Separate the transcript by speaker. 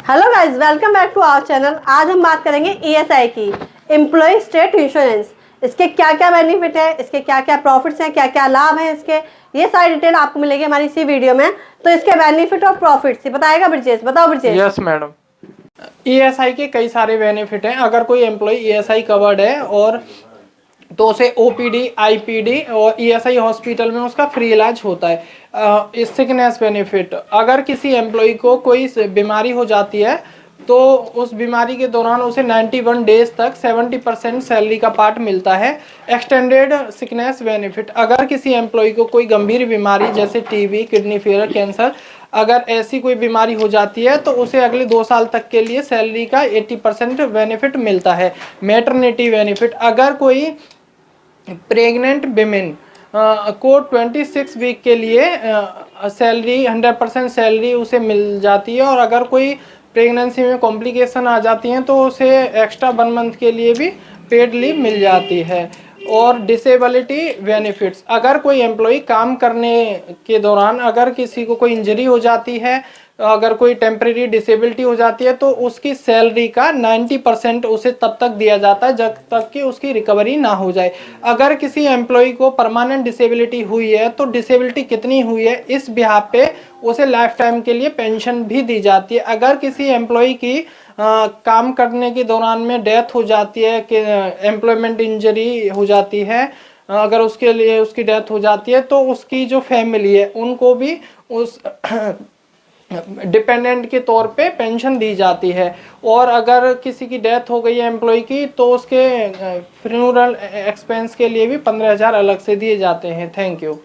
Speaker 1: Hello guys, welcome back to our channel. आज हम बात करेंगे ईएसआई की, एम्प्लॉय स्टेट इंश्योरेंस। इसके क्या क्या बेनिफिट है, इसके क्या क्या प्रॉफिट्स हैं, क्या क्या लाभ हैं इसके, ये सारी डिटेल आपको मिलेगी हमारी इसी वीडियो में। तो इसके बेनिफिट और प्रॉफिट्स बताएगा ब्रजेश। बताओ ब्रजेश।
Speaker 2: यस मैडम, ईएसआई के कई सारे बेनिफिट हैं। अगर कोई एम्प्लॉय ईएसआई कवर्ड है और तो उसे ओपीडी, आईपीडी और ईएसआई हॉस्पिटल में उसका फ्री इलाज होता है। सिकनेस बेनिफिट, अगर किसी एम्प्लॉय को कोई बीमारी हो जाती है तो उस बीमारी के दौरान उसे 91 डेज तक 70% सैलरी का पार्ट मिलता है। एक्सटेंडेड सिकनेस बेनिफिट, अगर किसी एम्प्लॉय को कोई गंभीर बीमारी जैसे टीबी, किडनी फेलियर, कैंसर, अगर ऐसी कोई बीमारी हो जाती है तो उसे अगले 2 साल तक के लिए सैलरी का 80% बेनिफिट मिलता है। मैटरनिटी बेनिफिट, अगर कोई प्रेग्नेंट विमेन को 26 वीक के लिए सैलरी 100% सैलरी उसे मिल जाती है, और अगर कोई प्रेगनेंसी में कॉम्प्लिकेशन आ जाती हैं तो उसे एक्स्ट्रा 1 मंथ के लिए भी पेड लीव मिल जाती है। और डिसेबिलिटी बेनिफिट्स, अगर कोई एम्प्लॉय काम करने के दौरान अगर किसी को कोई इंजरी हो जाती है, अगर कोई टेम्परेरी डिसेबिलिटी हो जाती है तो उसकी सैलरी का 90% उसे तब तक दिया जाता है जब तक कि उसकी रिकवरी ना हो जाए। अगर किसी एम्प्लॉय को परमानेंट डिसेबिलिटी हुई है तो डिसेबिलिटी कितनी हुई है इस बिहाफ पे उसे लाइफ टाइम के लिए पेंशन भी दी जाती है। अगर किसी एम्प्लॉय की काम करने के दौरान में डेथ हो जाती है, कि एम्प्लॉयमेंट इंजरी हो जाती है, अगर उसके लिए उसकी डेथ हो जाती है तो उसकी जो फैमिली है उनको भी उस डिपेंडेंट के तौर पे पेंशन दी जाती है। और अगर किसी की डेथ हो गई है एम्प्लॉय की तो उसके फ्यूनरल एक्सपेंस के लिए भी 15,000 अलग से दिए जाते हैं। Thank you.